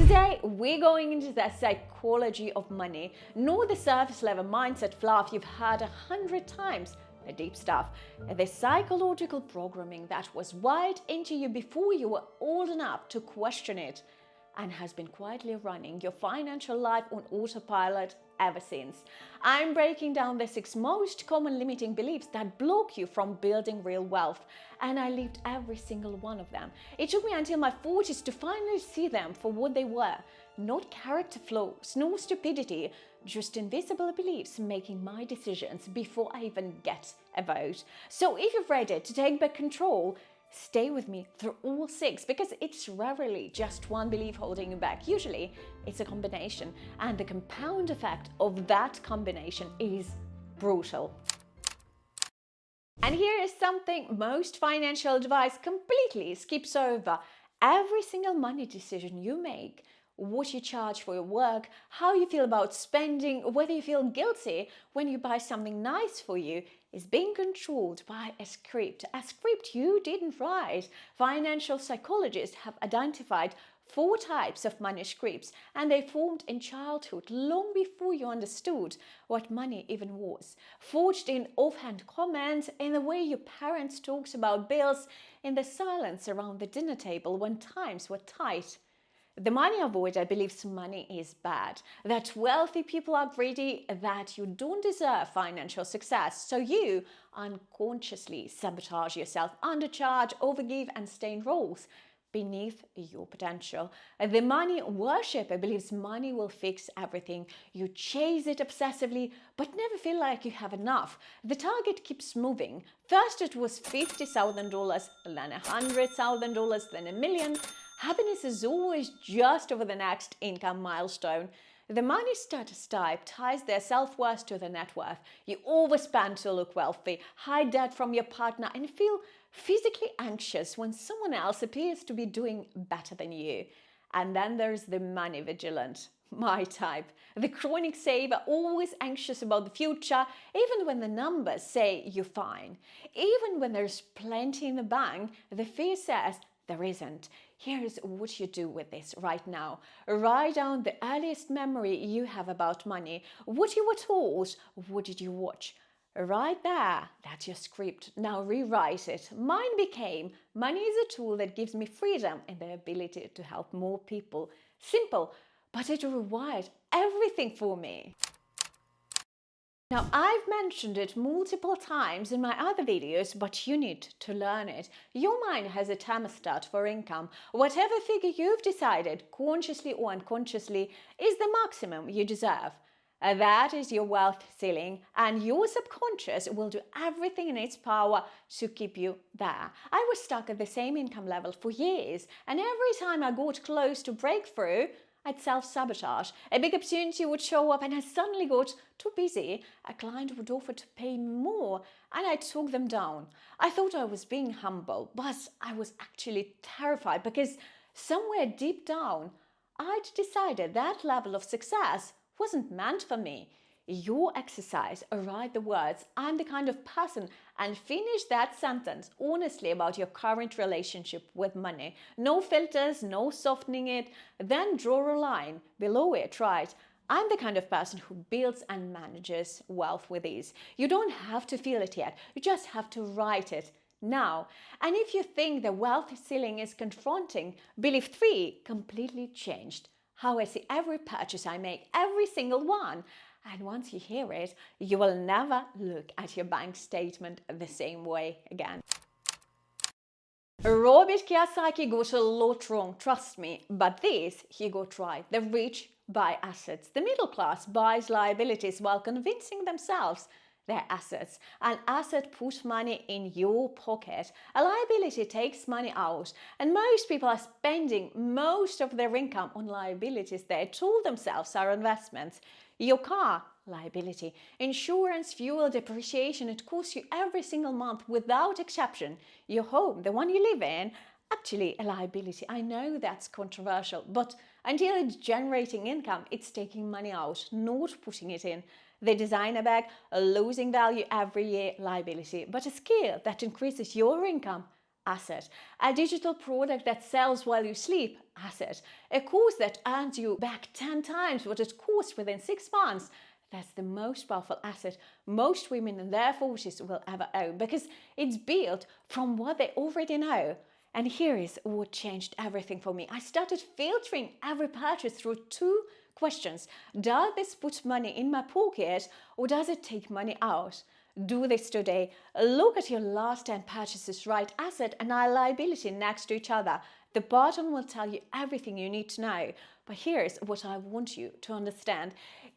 Today, we're going into the psychology of money, not the surface level mindset fluff you've heard 100 times, the deep stuff, the psychological programming that was wired into you before you were old enough to question it, and has been quietly running your financial life on autopilot ever since. I'm breaking down the 6 most common limiting beliefs that block you from building real wealth, and I lived every single one of them. It took me until my 40s to finally see them for what they were. Not character flaws, no stupidity, just invisible beliefs making my decisions before I even get a vote. So if you're ready to take back control, stay with me through all 6, because it's rarely just one belief holding you back. Usually it's a combination, and the compound effect of that combination is brutal. And here is something most financial advice completely skips over. Every single money decision you make, what you charge for your work, how you feel about spending, whether you feel guilty when you buy something nice for you, is being controlled by a script you didn't write. Financial psychologists have identified 4 types of money scripts, and they formed in childhood long before you understood what money even was. Forged in offhand comments, in the way your parents talked about bills, in the silence around the dinner table when times were tight. The money avoider believes money is bad, that wealthy people are greedy, that you don't deserve financial success, so you unconsciously sabotage yourself, undercharge, overgive, and stay in roles beneath your potential. The money worshipper believes money will fix everything. You chase it obsessively, but never feel like you have enough. The target keeps moving. First it was $50,000, then $100,000, then $1 million. Happiness is always just over the next income milestone. The money status type ties their self-worth to their net worth. You overspend to look wealthy, hide debt from your partner, and feel physically anxious when someone else appears to be doing better than you. And then there's the money vigilant, my type. The chronic saver, always anxious about the future, even when the numbers say you're fine. Even when there's plenty in the bank, the fear says there isn't. Here's what you do with this right now. Write down the earliest memory you have about money. What you were told, what did you watch? Right there, that's your script. Now rewrite it. Mine became, money is a tool that gives me freedom and the ability to help more people. Simple, but it rewired everything for me. Now, I've mentioned it multiple times in my other videos, but you need to learn it. Your mind has a thermostat for income. Whatever figure you've decided, consciously or unconsciously, is the maximum you deserve. That is your wealth ceiling, and your subconscious will do everything in its power to keep you there. I was stuck at the same income level for years, and every time I got close to breakthrough, I'd self-sabotage. A big opportunity would show up and I suddenly got too busy. A client would offer to pay more and I took them down. I thought I was being humble, but I was actually terrified, because somewhere deep down, I'd decided that level of success wasn't meant for me. Your exercise, write the words, I'm the kind of person, and finish that sentence honestly about your current relationship with money. No filters, no softening it. Then draw a line below it, right? I'm the kind of person who builds and manages wealth with ease. You don't have to feel it yet. You just have to write it now. And if you think the wealth ceiling is confronting, belief 3 completely changed how I see every purchase I make, every single one. And once you hear it, you will never look at your bank statement the same way again. Robert Kiyosaki got a lot wrong, trust me, but this he got right. The rich buy assets. The middle class buys liabilities while convincing themselves they're assets. An asset puts money in your pocket. A liability takes money out. And most people are spending most of their income on liabilities they told themselves are investments. Your car, liability. Insurance, fuel, depreciation, it costs you every single month without exception. Your home, the one you live in, actually a liability. I know that's controversial, but until it's generating income, it's taking money out, not putting it in. The designer bag, losing value every year, liability. But a skill that increases your income, asset. A digital product that sells while you sleep, asset. A course that earns you back 10 times what it cost within 6 months. That's the most powerful asset most women in their 40s will ever own, because it's built from what they already know. And here is what changed everything for me. I started filtering every purchase through 2 questions. Does this put money in my pocket, or does it take money out? Do this today. Look at your last 10 purchases, write asset and liability next to each other. The bottom will tell you everything you need to know. But here's what I want you to understand.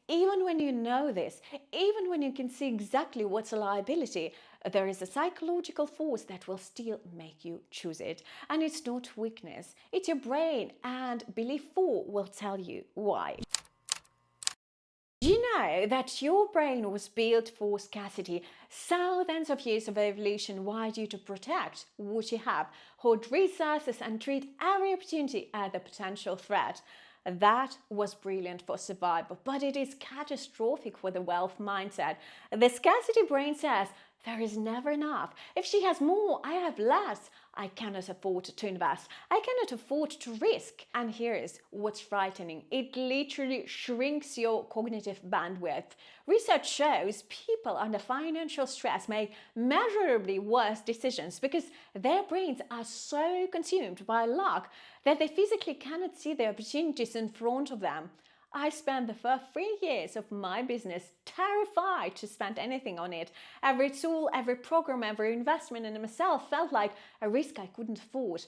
Even when you know this, even when you can see exactly what's a liability, there is a psychological force that will still make you choose it. And it's not weakness, it's your brain, and belief 4 will tell you why. Do you know that your brain was built for scarcity? Thousands of years of evolution wired you to protect what you have, hoard resources, and treat every opportunity as a potential threat. That was brilliant for survival, but it is catastrophic for the wealth mindset. The scarcity brain says, there is never enough. If she has more, I have less. I cannot afford to invest. I cannot afford to risk. And here is what's frightening. It literally shrinks your cognitive bandwidth. Research shows people under financial stress make measurably worse decisions because their brains are so consumed by luck that they physically cannot see the opportunities in front of them. I spent the first 3 years of my business terrified to spend anything on it. Every tool, every program, every investment in myself felt like a risk I couldn't afford.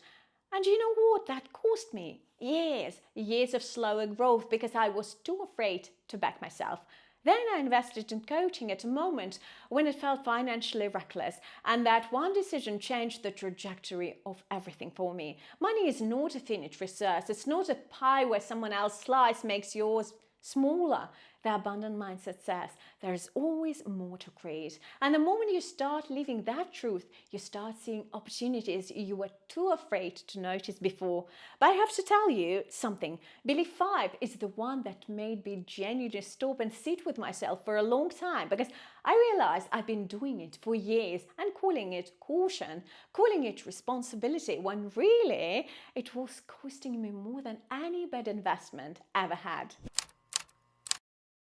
And you know what that cost me? Years of slower growth because I was too afraid to back myself. Then I invested in coaching at a moment when it felt financially reckless, and that one decision changed the trajectory of everything for me. Money is not a finite resource. It's not a pie where someone else's slice makes yours smaller. The abundant mindset says there is always more to create. And the moment you start living that truth, you start seeing opportunities you were too afraid to notice before. But I have to tell you something. Belief 5 is the one that made me genuinely stop and sit with myself for a long time, because I realized I've been doing it for years and calling it caution, calling it responsibility, when really it was costing me more than any bad investment ever had.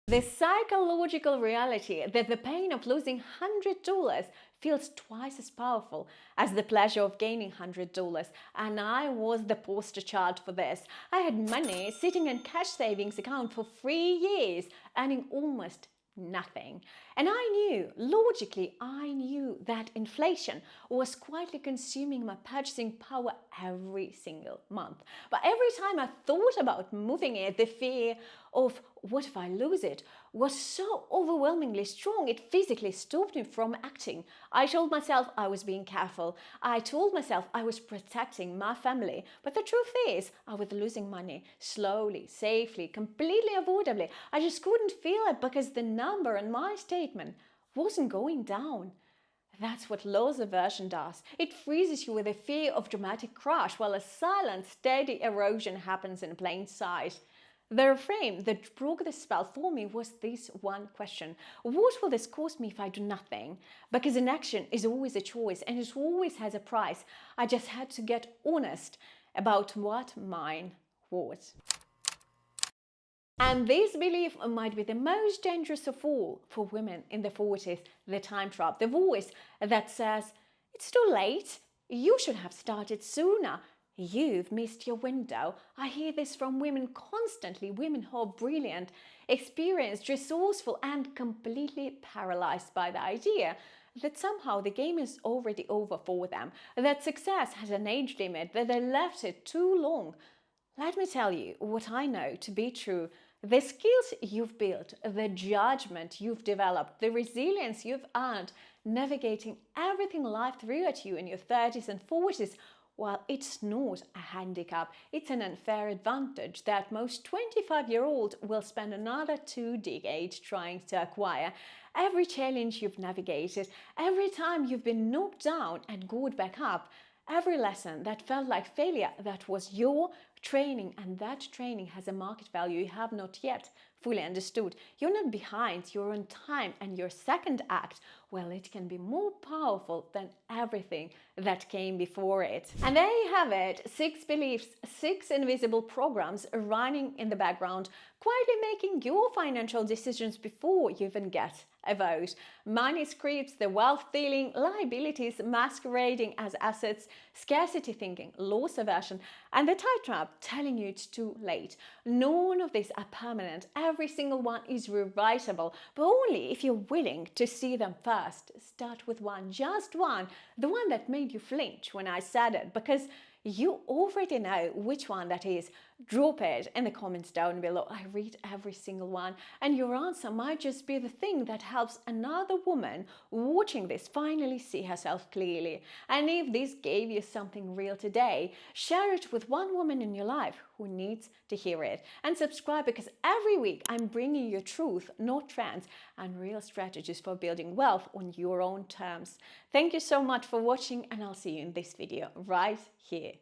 The psychological reality that the pain of losing $100 feels twice as powerful as the pleasure of gaining $100, and I was the poster child for this. I had money sitting in cash savings account for 3 years, earning almost nothing. And logically, I knew that inflation was quietly consuming my purchasing power every single month. But every time I thought about moving it, the fear of what if I lose it was so overwhelmingly strong, it physically stopped me from acting. I told myself I was being careful. I told myself I was protecting my family. But the truth is, I was losing money slowly, safely, completely avoidably. I just couldn't feel it because the number in my statement wasn't going down. That's what loss aversion does. It freezes you with a fear of dramatic crash, while a silent, steady erosion happens in plain sight. The reframe that broke the spell for me was this one question: what will this cost me if I do nothing? Because inaction is always a choice, and it always has a price. I just had to get honest about what mine was. And this belief might be the most dangerous of all for women in the 40s, the time trap, the voice that says, it's too late, you should have started sooner, you've missed your window. I hear this from women constantly, women who are brilliant, experienced, resourceful, and completely paralyzed by the idea that somehow the game is already over for them, that success has an age limit, that they left it too long. Let me tell you what I know to be true. The skills you've built, the judgment you've developed, the resilience you've earned, navigating everything life threw at you in your 30s and 40s, while it's not a handicap, it's an unfair advantage that most 25-year-olds will spend another 2 decades trying to acquire. Every challenge you've navigated, every time you've been knocked down and got back up, every lesson that felt like failure that was your training, and that training has a market value you have not yet fully understood. You're not behind, you're on time, and your second act, well, it can be more powerful than everything that came before it. And there you have it, 6 beliefs, 6 invisible programs running in the background, quietly making your financial decisions before you even get a vote. Money scripts, the wealth stealing, liabilities masquerading as assets, scarcity thinking, loss aversion, and the tie trap telling you it's too late. None of these are permanent. Every single one is revisable, but only if you're willing to see them first. Start with one, just one, the one that made you flinch when I said it, because you already know which one that is. Drop it in the comments down below. I read every single one, and your answer might just be the thing that helps another woman watching this finally see herself clearly. And if this gave you something real today, share it with one woman in your life who needs to hear it. And subscribe, because every week I'm bringing you truth, not trends, and real strategies for building wealth on your own terms. Thank you so much for watching, and I'll see you in this video right here.